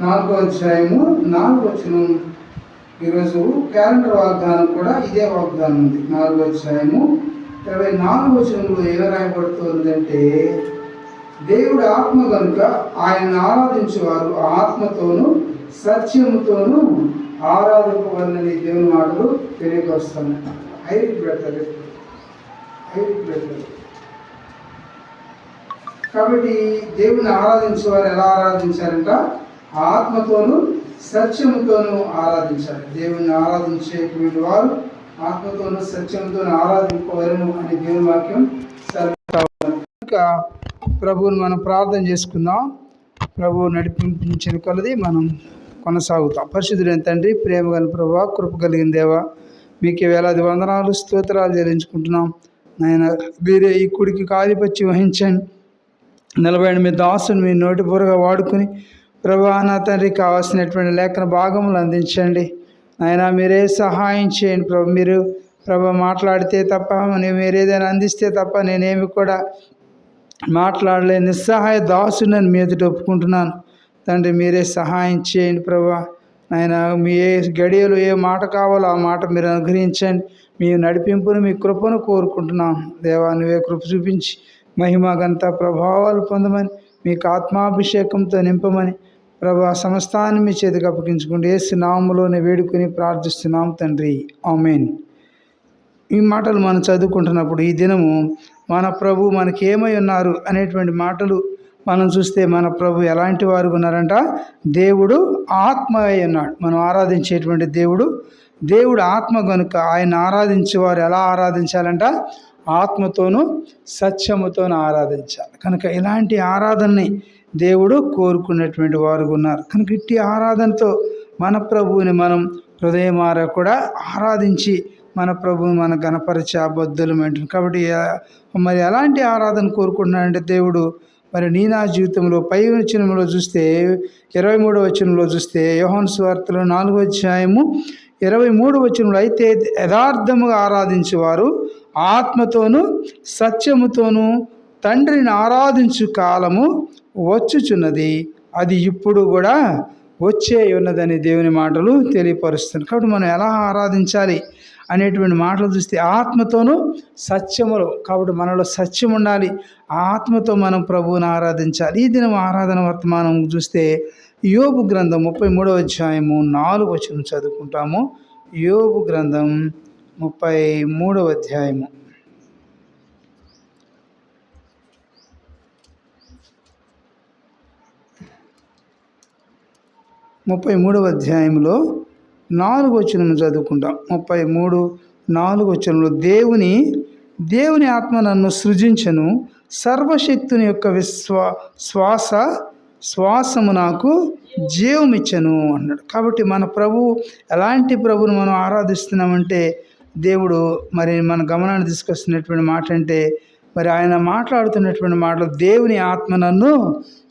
4వ అధ్యాయము 4వ వచనం. ఈరోజు క్యాలెండర్ వాగ్దానం కూడా ఇదే వాగ్దానం ఉంది. 4వ అధ్యాయము 24వ వచనంలో ఏమి రాయబడుతుందంటే, దేవుడు ఆత్మ కనుక ఆయనను ఆరాధించేవారు ఆత్మతోనూ సత్యముతోనూ ఆరాధింపవాలని దేవుని మాటలు తెలియపరుస్తున్నాయి. కాబట్టి దేవుని ఆరాధించేవారు ఎలా ఆరాధించారంట? ఆత్మతోనూ సత్యముతోనూ ఆరాధించాలి. దేవుని ఆరాధించేటువంటి వారు ఆత్మతోనూ సత్యంతోనూ ఆరాధింపవలను అని దేవుని వాక్యం ఇంకా ప్రభువుని మనం ప్రార్థన చేసుకుందాం. ప్రభువు నడిపించిన కొలది మనం కొనసాగుతాం. పరిశుద్ధుడైన తండ్రి, ప్రేమ గల ప్రభువా, కృప కలిగిన దేవా, మీకే వేలాది వందనాలు స్తోత్రాలు చెల్లించుకుంటున్నాం. నాయన మీరే ఈ కుడికి కాలిపచ్చి వహించండి. నిలబడిన మీ దాసుని మీ నోటి పూరగా వాడుకుని ప్రభువా నా తండ్రి కావాల్సినటువంటి లేఖన భాగములు అందించండి. నాయన మీరే సహాయం చేయండి ప్రభు. మీరు ప్రభు మాట్లాడితే తప్ప మీరు ఏదైనా అందిస్తే తప్ప నేనేమి కూడా మాట్లాడలే నిస్సహాయ దాసుని మీ ఎదుట ఒప్పుకుంటున్నాను తండ్రి. మీరే సహాయం చేయండి ప్రభా. నాయన మీ ఏ గడియలు ఏ మాట కావాలో ఆ మాట మీరు అనుగ్రహించండి. మీ నడిపింపును మీ కృపను కోరుకుంటున్నాం దేవా. నువ్వే కృప చూపించి మహిమ ఘనత ప్రభావాలు పొందమని, మీకు ఆత్మాభిషేకంతో నింపమని ప్రభా సమస్తాన్ని మీ చేతికి అప్పగించుకుంటూ యేసు నామములోనే వేడుకొని ప్రార్థిస్తున్నాం తండ్రి, ఆమేన్. ఈ మాటలు మనం చదువుకుంటున్నప్పుడు ఈ దినము మన ప్రభు మనకి ఏమై ఉన్నారు అనేటువంటి మాటలు మనం చూస్తే, మన ప్రభు ఎలాంటి వారు ఉన్నారంట? దేవుడు ఆత్మ అయి ఉన్నాడు. మనం ఆరాధించేటువంటి దేవుడు ఆత్మ కనుక ఆయన ఆరాధించేవారు ఎలా ఆరాధించాలంట? ఆత్మతోనూ సత్యముతోనూ ఆరాధించాలి. కనుక ఇలాంటి ఆరాధనని దేవుడు కోరుకున్నటువంటి వారు ఉన్నారు. కనుక ఇట్టి ఆరాధనతో మన ప్రభువుని మనం హృదయమారా కూడా ఆరాధించి మన ప్రభువుని మన గణపరిచే అబద్ధులు అంటుంది. కాబట్టి మరి ఎలాంటి ఆరాధన కోరుకుంటున్నాడంటే దేవుడు, మరి నీ నా జీవితంలో పై వచనంలో చూస్తే 23వ వచనంలో చూస్తే యోహాను సువార్తలో 4వ అధ్యాయము 23వ వచనంలో, అయితే యథార్థముగా ఆరాధించేవారు ఆత్మతోనూ సత్యముతోనూ తండ్రిని ఆరాధించు కాలము వచ్చుచున్నది, అది ఇప్పుడు కూడా వచ్చే ఉన్నదని దేవుని మాటలు తెలియపరుస్తుంది. కాబట్టి మనం ఎలా ఆరాధించాలి అనేటువంటి మాటలు చూస్తే ఆత్మతోనూ సత్యములో, కాబట్టి మనలో సత్యం ఉండాలి. ఆత్మతో మనం ప్రభువుని ఆరాధించాలి. ఈ దినం ఆరాధన వర్తమానం చూస్తే యోబు గ్రంథం 33వ అధ్యాయము 4వ వచనం చదువుకుంటాము. యోబు గ్రంథం 33వ అధ్యాయము 33వ అధ్యాయంలో 4వ వచనం చదువుకుంటాం. 33:4 వచనంలో, దేవుని ఆత్మ నన్ను సృజించను, సర్వశక్తుని యొక్క శ్వాసము నాకు జీవమిచ్చను అన్నాడు. కాబట్టి మన ప్రభు ఎలాంటి ప్రభుని మనం ఆరాధిస్తున్నామంటే, దేవుడు మరి మన గమనాన్ని తీసుకొస్తున్నటువంటి మాట అంటే, మరి ఆయన మాట్లాడుతున్నటువంటి మాటలు దేవుని ఆత్మ నన్ను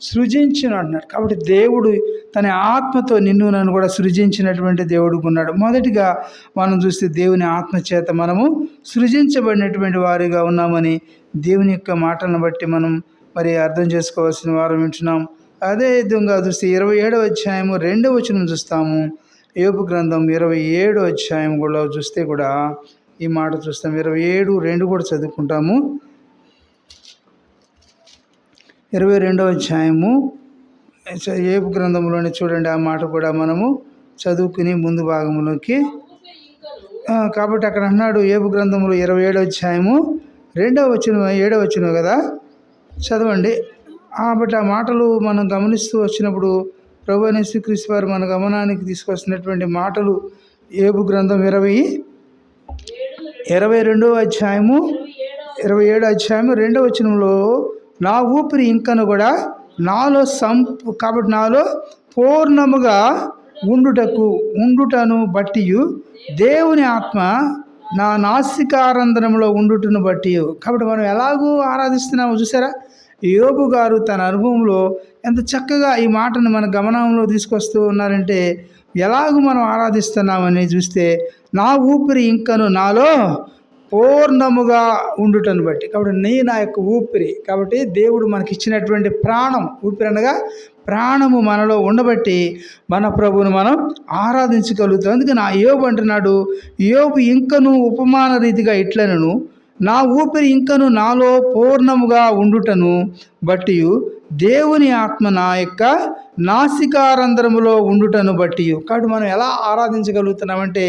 సృజించను అంటున్నాడు. కాబట్టి దేవుడు తన ఆత్మతో నిన్ను నన్ను కూడా సృజించినటువంటి దేవుడు ఉన్నాడు. మొదటిగా మనం చూస్తే దేవుని ఆత్మ చేత మనము సృజించబడినటువంటి వారిగా ఉన్నామని దేవుని యొక్క మాటలను బట్టి మనం మరి అర్థం చేసుకోవాల్సిన వారం వింటున్నాం. అదే విధంగా చూస్తే 27వ అధ్యాయము 2వ వచనం చూస్తాము. యోబు గ్రంథం 27వ అధ్యాయం కూడా చూస్తే కూడా ఈ మాట చూస్తాం. 27:2 కూడా చదువుకుంటాము. 22వ అధ్యాయము యోబు గ్రంథంలోనే చూడండి, ఆ మాట కూడా మనము చదువుకుని ముందు భాగంలోకి. కాబట్టి అక్కడ అన్నాడు యోబు గ్రంథంలో 27వ అధ్యాయము 2వ వచనం 7వ వచనం కదా, చదవండి. కాబట్టి ఆ మాటలు మనం గమనిస్తూ వచ్చినప్పుడు ప్రభువైన యేసుక్రీస్తు వారు మన గమనానికి తీసుకొస్తున్నటువంటి మాటలు యోబు గ్రంథం 22వ అధ్యాయము 27వ అధ్యాయము 2వ వచనంలో, నా ఊపిరి ఇంకను కూడా నాలో కాబట్టి నాలో పూర్ణముగా ఉండుటను బట్టి దేవుని ఆత్మ నా నాసికారంధ్రంలో ఉండుటను బట్టి. కాబట్టి మనం ఎలాగూ ఆరాధిస్తున్నామో చూసారా? యోబు గారు తన అనుభవంలో ఎంత చక్కగా ఈ మాటను మన గమనంలో తీసుకొస్తూ ఉన్నారంటే, ఎలాగూ మనం ఆరాధిస్తున్నామని చూస్తే, నా ఊపిరి ఇంకను నాలో పూర్ణముగా ఉండుటను బట్టి. కాబట్టి నీ నా యొక్క ఊపిరి, కాబట్టి దేవుడు మనకి ఇచ్చినటువంటి ప్రాణం, ఊపిరి అనగా ప్రాణము మనలో ఉండబట్టి మన ప్రభువును మనం ఆరాధించగలుగుతాం. అందుకని యోబు అంటున్నాడు, యోబు ఇంకను ఉపమాన రీతిగా ఇట్లనను, నా ఊపిరి ఇంకను నాలో పూర్ణముగా ఉండుటను బట్టి దేవుని ఆత్మ నా యొక్క నాసికారంధ్రములో ఉండుటను బట్టి. కాబట్టి మనం ఎలా ఆరాధించగలుగుతున్నామంటే,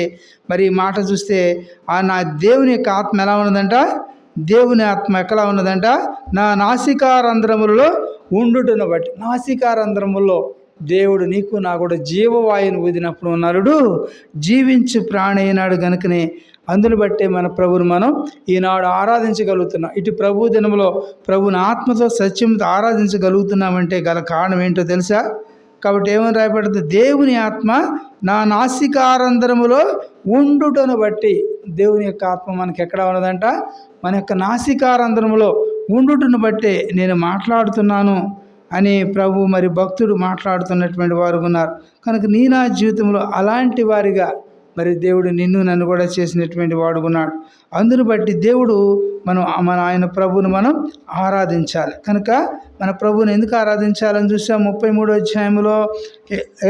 మరి ఈ మాట చూస్తే నా దేవుని యొక్క ఆత్మ ఎలా ఉన్నదంట, దేవుని ఆత్మ ఎక్కడ ఉన్నదంట, నా నాసికారంధ్రములలో ఉండుటను బట్టి. నాసికారంధ్రములో దేవుడు నీకు నా కూడా జీవవాయువును ఊదినప్పుడు నరుడు జీవించు ప్రాణి అయినాడు కనుకనే అందును బట్టే మన ప్రభువును మనం ఈనాడు ఆరాధించగలుగుతున్నాం. ఇటు ప్రభు దినంలో ప్రభుని ఆత్మతో సత్యంతో ఆరాధించగలుగుతున్నామంటే గల కారణం ఏంటో తెలుసా? కాబట్టి ఏమని రాయబడుతుంది, దేవుని ఆత్మ నా నాసికారంధ్రములో ఉండుటను బట్టి. దేవుని యొక్క ఆత్మ మనకి ఎక్కడ ఉన్నదంట, మన యొక్క నాసికారంధ్రములో ఉండుటను బట్టే నేను మాట్లాడుతున్నాను అని ప్రభు మరి భక్తుడు మాట్లాడుతున్నటువంటి వారు ఉన్నారు. కనుక నీ నా జీవితంలో అలాంటి వారిగా మరి దేవుడు నిన్ను నన్ను కూడా చేసినటువంటి వాడు ఉన్నాడు. అందును బట్టి దేవుడు మన ఆయన ప్రభువును మనం ఆరాధించాలి. కనుక మన ప్రభువుని ఎందుకు ఆరాధించాలని చూసాం. 33వ అధ్యాయంలో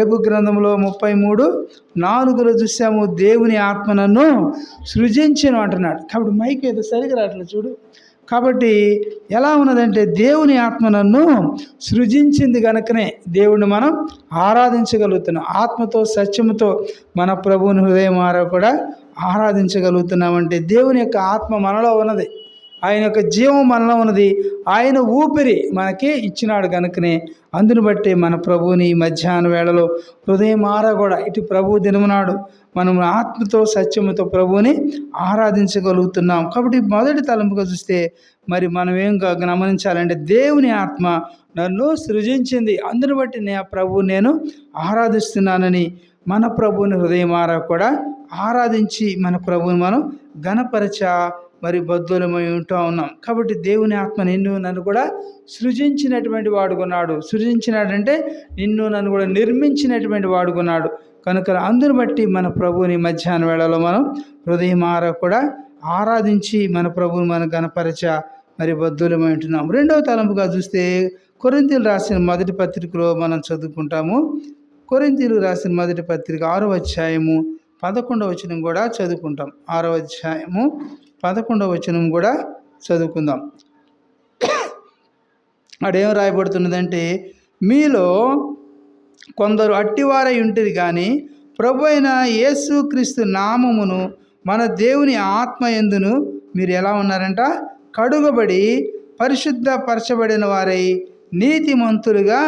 ఏబు గ్రంథంలో 33:4 చూసాము, దేవుని ఆత్మ నన్ను సృజించను అంటున్నాడు. కాబట్టి మైక్ ఏదో సరిగా రావట్లేదు చూడు. కాబట్టి ఎలా ఉన్నదంటే దేవుని ఆత్మ నన్ను సృజించింది కనుకనే దేవుణ్ణి మనం ఆరాధించగలుగుతున్నాం. ఆత్మతో సత్యముతో మన ప్రభువుని హృదయమారా కూడా ఆరాధించగలుగుతున్నామంటే దేవుని యొక్క ఆత్మ మనలో ఉన్నది, ఆయన యొక్క జీవం మనలో ఉన్నది, ఆయన ఊపిరి మనకి ఇచ్చినాడు కనుకనే అందును బట్టి మన ప్రభువుని మధ్యాహ్న వేళలో హృదయమారా కూడా ఇటు ప్రభు దినమునాడు మనం ఆత్మతో సత్యముతో ప్రభువుని ఆరాధించగలుగుతున్నాం. కాబట్టి మొదటి తలంపుగా చూస్తే మరి మనం ఏం గమనించాలంటే దేవుని ఆత్మ నన్ను సృజించింది, అందును బట్టి ప్రభువు నేను ఆరాధిస్తున్నానని మన ప్రభువుని హృదయమారా కూడా ఆరాధించి మన ప్రభువుని మనం ఘనపరచ మరి బద్ధులమై ఉంటూ ఉన్నాం. కాబట్టి దేవుని ఆత్మ నిన్ను నన్ను కూడా సృజించినటువంటి వాడుకున్నాడు. సృజించినాడంటే నిన్ను నన్ను కూడా నిర్మించినటువంటి వాడుకున్నాడు. కనుక అందును బట్టి మన ప్రభువుని మధ్యాహ్న వేళలో మనం హృదయమారా కూడా ఆరాధించి మన ప్రభువుని మనం ఘనపరచ మరి బద్ధులమై ఉంటున్నాం. రెండవ తలంపుగా చూస్తే కొరింథీయులకు రాసిన మొదటి పత్రికలో మనం చదువుకుంటాము. కొరింథీయులకు రాసిన మొదటి పత్రిక 6వ అధ్యాయము 11వ వచనం కూడా చదువుకుంటాం. 6వ అధ్యాయము 11వ వచనం కూడా చదువుకుందాం. అడేం రాయబడుతున్నదంటే, మీలో కొందరు అట్టివారై ఉంటుంది కానీ ప్రభు అయిన యేసుక్రీస్తు నామమును మన దేవుని ఆత్మ యందును మీరు ఎలా ఉన్నారంట, కడుగబడి పరిశుద్ధపరచబడిన వారై నీతిమంతులుగా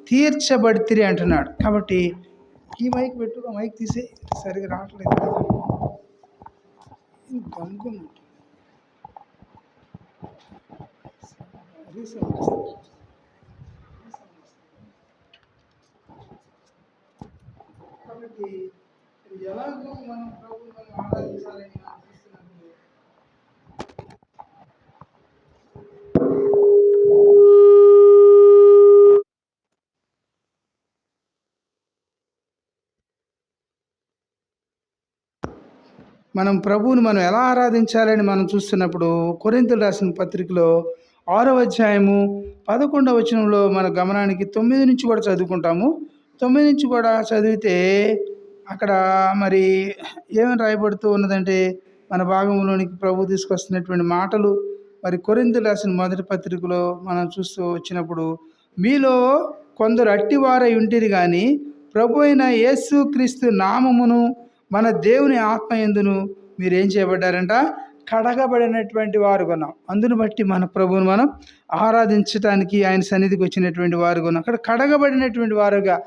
తీర్చబడితిరి అంటున్నాడు. కాబట్టి ఈ మైక్ పెట్టుకో, మైక్ తీసే సరిగా రావట్లేదు. కాబట్టి ఎలాగో మనం ప్రభువుని ఆరాధించాలని అనిపిస్తున్నప్పుడు మనం ప్రభువుని మనం ఎలా ఆరాధించాలని మనం చూస్తున్నప్పుడు కొరింథీయులకు రాసిన పత్రికలో 6వ అధ్యాయము 11వ వచనంలో మన గమనానికి 9 నుంచి కూడా చదువుకుంటాము. 9 నుంచి కూడా చదివితే అక్కడ మరి ఏమని రాయబడుతూ ఉన్నదంటే, మన భాగంలోనికి ప్రభు తీసుకొస్తున్నటువంటి మాటలు మరి కొరింథీయులకు రాసిన మొదటి పత్రికలో మనం చూస్తూ వచ్చినప్పుడు, మీలో కొందరు అట్టివారై ఉంటిరి కానీ ప్రభు అయిన యేసుక్రీస్తు నామమును మన దేవుని ఆత్మ యందును మీరేం చేయబడ్డారంట, కడగబడినటువంటి వారు కొన్నాం. అందును బట్టి మన ప్రభువును మనం ఆరాధించడానికి ఆయన సన్నిధికి వచ్చినటువంటి వారు కొన్నాం. అక్కడ కడగబడినటువంటి వారుగా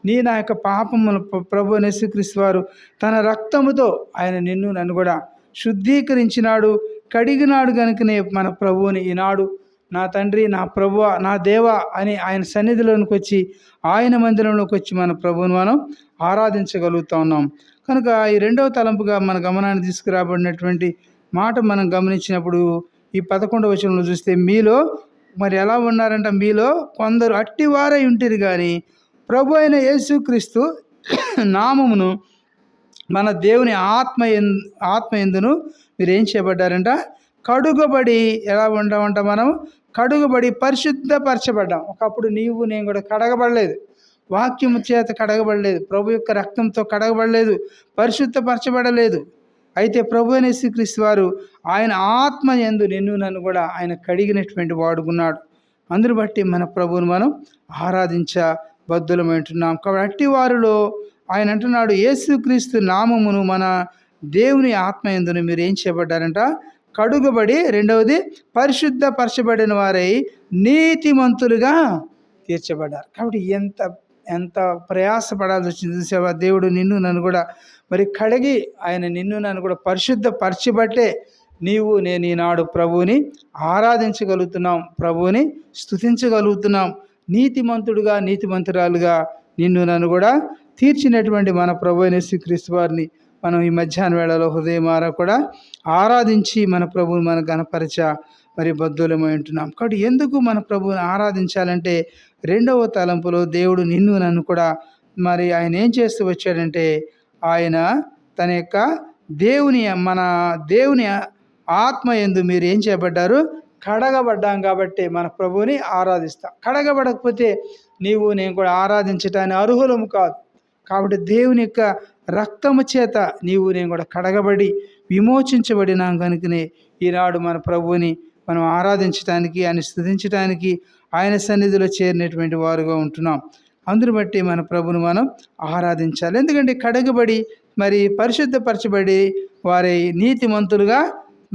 నీ నా యొక్క పాపమును ప్రభు యేసుక్రీస్తు వారు తన రక్తముతో ఆయన నిన్ను నన్ను కూడా శుద్ధీకరించినాడు, కడిగినాడు కనుకనే మన ప్రభువుని ఈనాడు నా తండ్రి, నా ప్రభువా, నా దేవా అని ఆయన సన్నిధిలోనికి వచ్చి ఆయన మందిరంలోకి వచ్చి మన ప్రభువును మనం ఆరాధించగలుగుతూ ఉన్నాం. కనుక ఈ రెండవ తలంపుగా మన గమనాన్ని తీసుకురాబడినటువంటి మాట మనం గమనించినప్పుడు ఈ 11వ వచనంలో చూస్తే, మీలో మరి ఎలా ఉన్నారంట, మీలో కొందరు అట్టివారై ఉంటిరి కానీ ప్రభు అయిన యేసుక్రీస్తు నామమును మన దేవుని ఆత్మ యందును మీరు ఏం చేయబడ్డారంట? కడుగబడి. ఎలా ఉంటామంట మనం? కడుగబడి పరిశుద్ధపరచబడ్డాం. ఒకప్పుడు నీవు నేను కూడా కడగబడలేదు, వాక్యము చేత కడగబడలేదు, ప్రభు యొక్క రక్తంతో కడగబడలేదు, పరిశుద్ధపరచబడలేదు. అయితే ప్రభు అయిన యేసుక్రీస్తు వారు ఆయన ఆత్మ యందు నిన్ను నన్ను కూడా ఆయన కడిగినటువంటి వాడుకున్నాడు. అందును బట్టి మన ప్రభువును మనం ఆరాధించబద్ధులమైంటున్నాం. కాబట్టి అట్టి వారిలో ఆయన అంటున్నాడు, యేసుక్రీస్తు నామమును మన దేవుని ఆత్మ యందును మీరు ఏం చేయబడ్డారంట? కడుగబడి. రెండవది, పరిశుద్ధపరచబడిన వారై నీతిమంతులుగా తీర్చబడ్డారు. కాబట్టి ఎంత ఎంత ప్రయాసపడాల్సి వచ్చింది చూసావా? దేవుడు నిన్ను నన్ను కూడా మరి కడిగి ఆయన నిన్ను నన్ను కూడా పరిశుద్ధపరచబట్టే నేను ఈనాడు ప్రభువుని ఆరాధించగలుగుతున్నాం, ప్రభువుని స్తుతించగలుగుతున్నాం. నీతిమంతుడుగా నీతిమంతురాలుగా నిన్ను నన్ను కూడా తీర్చినటువంటి మన ప్రభు అయిన యేసుక్రీస్తు వారిని మనం ఈ మధ్యాహ్న వేళలో హృదయమారా కూడా ఆరాధించి మన ప్రభువుని మన గణపరచ మరి బద్ధులమై ఉంటున్నాం. కాబట్టి ఎందుకు మన ప్రభువుని ఆరాధించాలంటే, రెండవ తలంపులో దేవుడు నిన్ను నన్ను కూడా మరి ఆయన ఏం చేస్తూ వచ్చాడంటే, ఆయన తన యొక్క మన దేవుని ఆత్మ యందు మీరు ఏం చేయబడ్డారు? కడగబడ్డాం. కాబట్టి మన ప్రభువుని ఆరాధిస్తాం. కడగబడకపోతే నీవు నేను కూడా ఆరాధించటానికి అర్హులము కాదు. కాబట్టి దేవుని యొక్క రక్తము చేత నీవు నేను కూడా కడగబడి విమోచించబడినాం కనుకనే ఈనాడు మన ప్రభువుని మనం ఆరాధించడానికి, ఆయన స్తుతించడానికి, ఆయన సన్నిధిలో చేరినటువంటి వారుగా ఉంటున్నాం. అందును బట్టి మన ప్రభువును మనం ఆరాధించాలి. ఎందుకంటే కడగబడి మరి పరిశుద్ధపరచబడి వారి నీతిమంతులుగా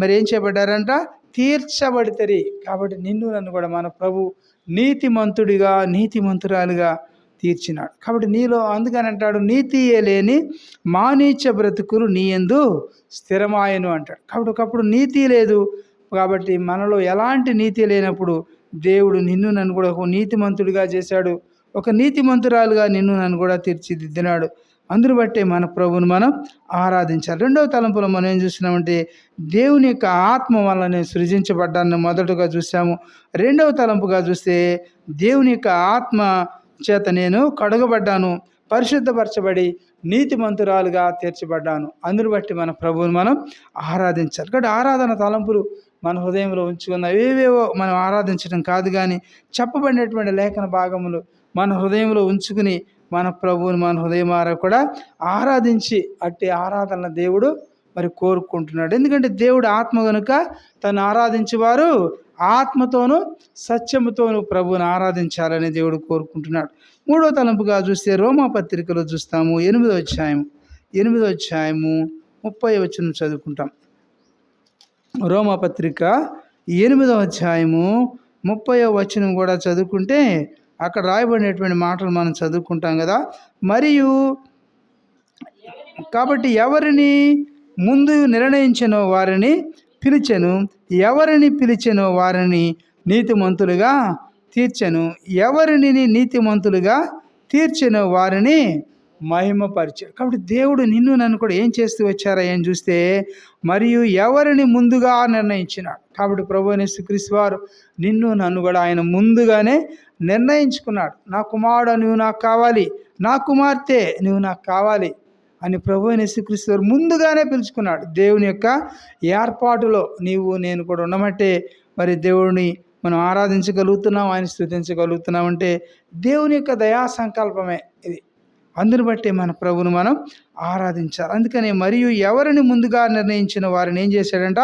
మరి ఏం చేయబడ్డారంట? తీర్చబడితరి. కాబట్టి నిన్ను నన్ను కూడా మన ప్రభు నీతిమంతుడిగా నీతిమంతురాలుగా తీర్చినాడు. కాబట్టి నీలో అందుకని అంటాడు, నీతియే లేని మానీచ బ్రతుకులు నీ యందు స్థిరమాయను అంటాడు. కాబట్టి ఒకప్పుడు నీతి లేదు. కాబట్టి మనలో ఎలాంటి నీతి లేనప్పుడు దేవుడు నిన్ను నన్ను కూడా ఒక నీతిమంతుడిగా చేశాడు, ఒక నీతిమంతురాలుగా నిన్ను నన్ను కూడా తీర్చిదిద్దినాడు. అందును బట్టే మన ప్రభువును మనం ఆరాధించాలి. రెండవ తలంపులో మనం ఏం చూస్తున్నామంటే, దేవుని యొక్క ఆత్మ వల్ల నేను సృజించబడ్డాన్ని మొదటగా చూసాము. రెండవ తలంపుగా చూస్తే, దేవుని యొక్క ఆత్మ చేత నేను కడగబడ్డాను, పరిశుద్ధపరచబడి నీతిమంతురాలుగా తీర్చబడ్డాను. అందును బట్టి మన ప్రభువును మనం ఆరాధించాలి. కాబట్టి ఆరాధన తలంపులు మన హృదయంలో ఉంచుకున్న ఏవేవో మనం ఆరాధించడం కాదు, కానీ చెప్పబడినటువంటి లేఖన భాగములు మన హృదయంలో ఉంచుకుని మన ప్రభువుని మన హృదయమారా కూడా ఆరాధించి అట్టి ఆరాధన దేవుడు మరి కోరుకుంటున్నాడు. ఎందుకంటే దేవుడు ఆత్మ కనుక తను ఆరాధించేవారు ఆత్మతోనూ సత్యముతోనూ ప్రభువుని ఆరాధించాలని దేవుడు కోరుకుంటున్నాడు. మూడో తలంపుగా చూస్తే రోమాపత్రికలో చూస్తాము. 8వ అధ్యాయము 30వ వచనం చదువుకుంటాం. రోమాపత్రిక 8వ అధ్యాయము 30వ వచనం కూడా చదువుకుంటే అక్కడ రాయబడినటువంటి మాటలు మనం చదువుకుంటాం కదా. మరియు కాబట్టి ఎవరిని ముందు నిర్ణయించెనో వారిని పిలిచెను, ఎవరిని పిలిచెనో వారిని నీతిమంతులుగా తీర్చెను, ఎవరిని నీతిమంతులుగా తీర్చెనో వారిని మహిమపరిచాడు. కాబట్టి దేవుడు నిన్ను నన్ను కూడా ఏం చేస్తూ వచ్చారా ఏం చూస్తే, మరియు ఎవరిని ముందుగా నిర్ణయించినాడు. కాబట్టి ప్రభువైన యేసుక్రీస్తు వారు నిన్ను నన్ను కూడా ఆయన ముందుగానే నిర్ణయించుకున్నాడు. నా కుమారుడు నువ్వు నాకు కావాలి, నా కుమార్తె నువ్వు నాకు కావాలి అని ప్రభువైన యేసుక్రీస్తు వారు ముందుగానే పిలుచుకున్నాడు. దేవుని యొక్క ఏర్పాటులో నీవు నేను కూడా ఉండమంటే మరి దేవుడిని మనం ఆరాధించగలుగుతున్నాం, ఆయన స్తుతించగలుగుతున్నామంటే దేవుని యొక్క దయా సంకల్పమే ఇది. అందుని బట్టి మన ప్రభువును మనం ఆరాధించాలి. అందుకని మరియు ఎవరిని ముందుగా నిర్ణయించిన వారిని ఏం చేశాడంట?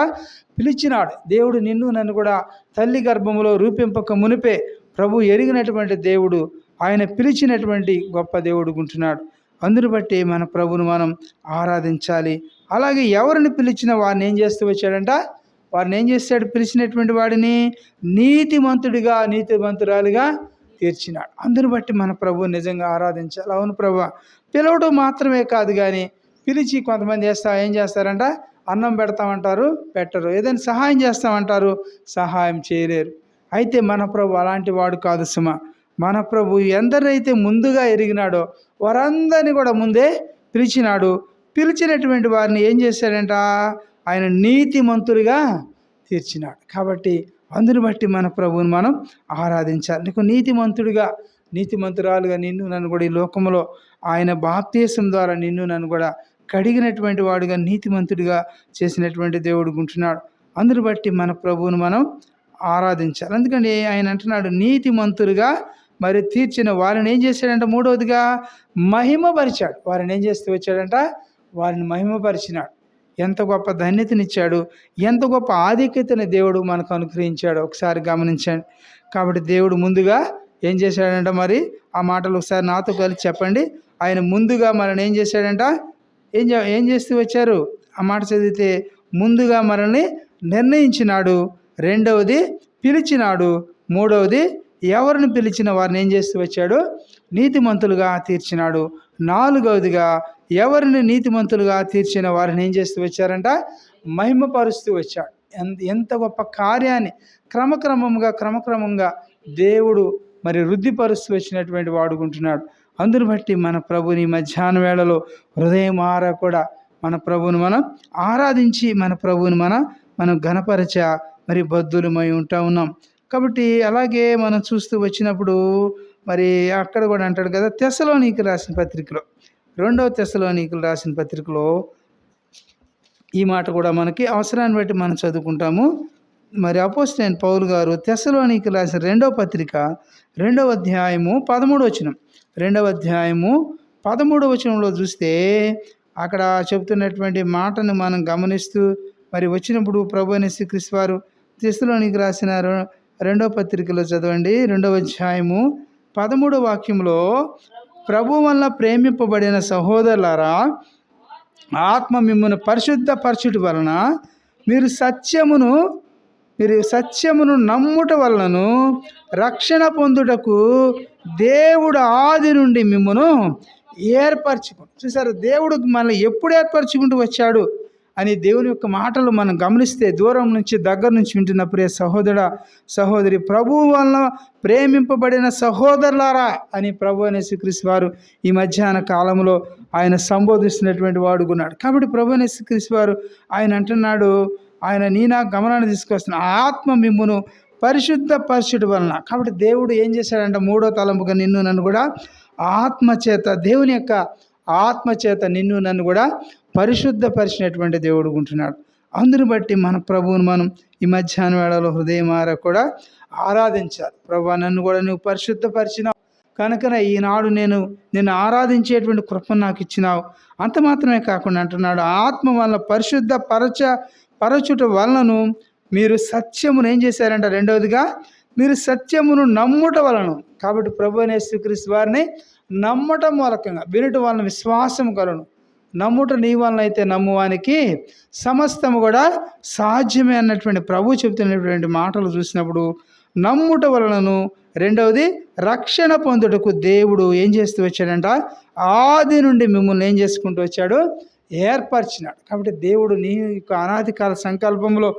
పిలిచినాడు. దేవుడు నిన్ను నన్ను కూడా తల్లి గర్భములో రూపింపక మునిపే ప్రభు ఎరిగినటువంటి దేవుడు, ఆయన పిలిచినటువంటి గొప్ప దేవుడు ఉంటున్నాడు. అందుని బట్టి మన ప్రభువును మనం ఆరాధించాలి. అలాగే ఎవరిని పిలిచిన వారిని ఏం చేస్తూ వచ్చాడంట? వారిని ఏం చేశాడు? పిలిచినటువంటి వాడిని నీతిమంతుడిగా నీతిమంతురాలుగా తీర్చినాడు. అందుని బట్టి మన ప్రభువు నిజంగా ఆరాధించాలి. అవును ప్రభు, పిలవడం మాత్రమే కాదు, కానీ పిలిచి కొంతమంది ఏం చేస్తారంట? అన్నం పెడతామంటారు, పెట్టరు. ఏదైనా సహాయం చేస్తామంటారు, సహాయం చేయలేరు. అయితే మన ప్రభు అలాంటి వాడు కాదు సుమ. మన ప్రభు ఎందరైతే ముందుగా ఎరిగినాడో వారందరినీ కూడా ముందే పిలిచినాడు. పిలిచినటువంటి వారిని ఏం చేశాడంట? ఆయన నీతిమంతులుగా తీర్చినాడు. కాబట్టి అందుని బట్టి మన ప్రభువుని మనం ఆరాధించాలి. నీకు నీతిమంతుడిగా నీతిమంతురాలుగా నిన్ను నన్ను కూడా ఈ లోకంలో ఆయన బాప్తీసం ద్వారా నిన్ను నన్ను కూడా కడిగినటువంటి వాడుగా నీతిమంతుడిగా చేసినటువంటి దేవుడు ఉంటున్నాడు. అందును బట్టి మన ప్రభువును మనం ఆరాధించాలి. అందుకని ఆయన అంటున్నాడు, నీతిమంతులుగా మరి తీర్చిన వారిని ఏం చేశాడంట? మూడవదిగా మహిమపరిచాడు. వారిని ఏం చేస్తూ వచ్చాడంట? వారిని మహిమపరిచినాడు. ఎంత గొప్ప ధన్యతనిచ్చాడు, ఎంత గొప్ప ఆధిక్యతని దేవుడు మనకు అనుగ్రహించాడు ఒకసారి గమనించండి. కాబట్టి దేవుడు ముందుగా ఏం చేశాడంట? మరి ఆ మాటలు ఒకసారి నాతో కలిసి చెప్పండి. ఆయన ముందుగా మనల్ని ఏం చేశాడంట? ఏం చేస్తూ వచ్చారు? ఆ మాట చదివితే, ముందుగా మనల్ని నిర్ణయించినాడు, రెండవది పిలిచినాడు, మూడవది ఎవరిని పిలిచిన వారిని ఏం చేస్తూ వచ్చాడు? నీతిమంతులుగా తీర్చినాడు, నాలుగవదిగా ఎవరిని నీతిమంతులుగా తీర్చిన వారిని ఏం చేస్తూ వచ్చారంట? మహిమపరుస్తూ వచ్చాడు. ఎంత గొప్ప కార్యాన్ని క్రమక్రమంగా దేవుడు మరి వృద్ధిపరుస్తూ వచ్చినటువంటి వాడుకుంటున్నాడు. అందును బట్టి మన ప్రభుని మధ్యాహ్న వేళలో హృదయమారా కూడా మన ప్రభువుని మనం ఆరాధించి మన ప్రభువుని మనం ఘనపరచ మరి బద్ధులమై ఉన్నాం. కాబట్టి అలాగే మనం చూస్తూ వచ్చినప్పుడు మరి అక్కడ కూడా అంటాడు కదా, తెస్సలోనికీయులకు రాసిన పత్రికలో, 2వ తెస్సలోనికీయులకు రాసిన పత్రికలో ఈ మాట కూడా మనకి అవసరాన్ని బట్టి మనం చదువుకుంటాము. మరి అపోస్తలుడైన పౌలు గారు తెస్సలోనికీయులకు రాసిన 2వ పత్రిక 2వ అధ్యాయము 13వ వచనం, 2వ అధ్యాయము 13వ వచనంలో చూస్తే అక్కడ చెబుతున్నటువంటి మాటను మనం గమనిస్తూ మరి వచ్చినప్పుడు ప్రభువైన యేసుక్రీస్తు వారు తెస్సలోనికీయులకు రాసిన 2వ పత్రికలో చదవండి, 2వ అధ్యాయము 13వ వాక్యంలో, ప్రభు వల్ల ప్రేమింపబడిన సహోదరులారా, ఆత్మ మిమ్మును పరిశుద్ధపరచుట వలన మీరు సత్యమును నమ్ముట వలనను రక్షణ పొందుటకు దేవుడు ఆది నుండి మిమ్మును ఏర్పరచుకుంటు. చూసారు, దేవుడు మనల్ని ఎప్పుడు ఏర్పరచుకుంటూ వచ్చాడు అని దేవుని యొక్క మాటలు మనం గమనిస్తే, దూరం నుంచి దగ్గర నుంచి వింటున్న ప్రియ సహోదరుడా సహోదరి, ప్రభువు వలన ప్రేమింపబడిన సహోదరులారా అని ప్రభువైన యేసుక్రీస్తు వారు ఈ మధ్యాహ్న కాలంలో ఆయన సంబోధిస్తున్నటువంటి వాడుకున్నాడు. కాబట్టి ప్రభువైన యేసుక్రీస్తు వారు ఆయన అంటున్నాడు, ఆయన నా గమనాన్ని తీసుకొస్తున్న ఆత్మ మిమ్మును పరిశుద్ధపరచుట వలన. కాబట్టి దేవుడు ఏం చేశాడంటే, 3వ తలంపుగా నిన్ను నన్ను కూడా ఆత్మచేత, దేవుని యొక్క ఆత్మచేత నిన్ను నన్ను కూడా పరిశుద్ధపరిచినటువంటి దేవుడు ఉంటున్నాడు. అందును బట్టి మన ప్రభువును మనం ఈ మధ్యాహ్న వేళలో హృదయమారా కూడా ఆరాధించాలి. ప్రభువా, నన్ను కూడా నువ్వు పరిశుద్ధపరిచినావు కనుకనే ఈనాడు నిన్ను ఆరాధించేటువంటి కృపను నాకు ఇచ్చినావు. అంత మాత్రమే కాకుండా అంటున్నాడు, ఆత్మ వలన పరచుట వలనను మీరు సత్యమును ఏం చేశారంట? రెండవదిగా మీరు సత్యమును నమ్ముట వలన. కాబట్టి ప్రభువైన యేసుక్రీస్తు వారిని నమ్మటం మూలకంగా, వినుట వలన విశ్వాసం కలను, నమ్ముట నీ వలన అయితే నమ్మువానికి సమస్తము కూడా సాధ్యమే అన్నటువంటి ప్రభు చెబుతున్నటువంటి మాటలు చూసినప్పుడు, నమ్ముట వలనను, రెండవది రక్షణ పొందుటకు దేవుడు ఏం చేస్తూ వచ్చాడంట? ఆది నుండి మిమ్మల్ని ఏం చేసుకుంటూ వచ్చాడు? ఏర్పరిచినాడు. కాబట్టి దేవుడు నీ యొక్క అనాది కాల సంకల్పంలో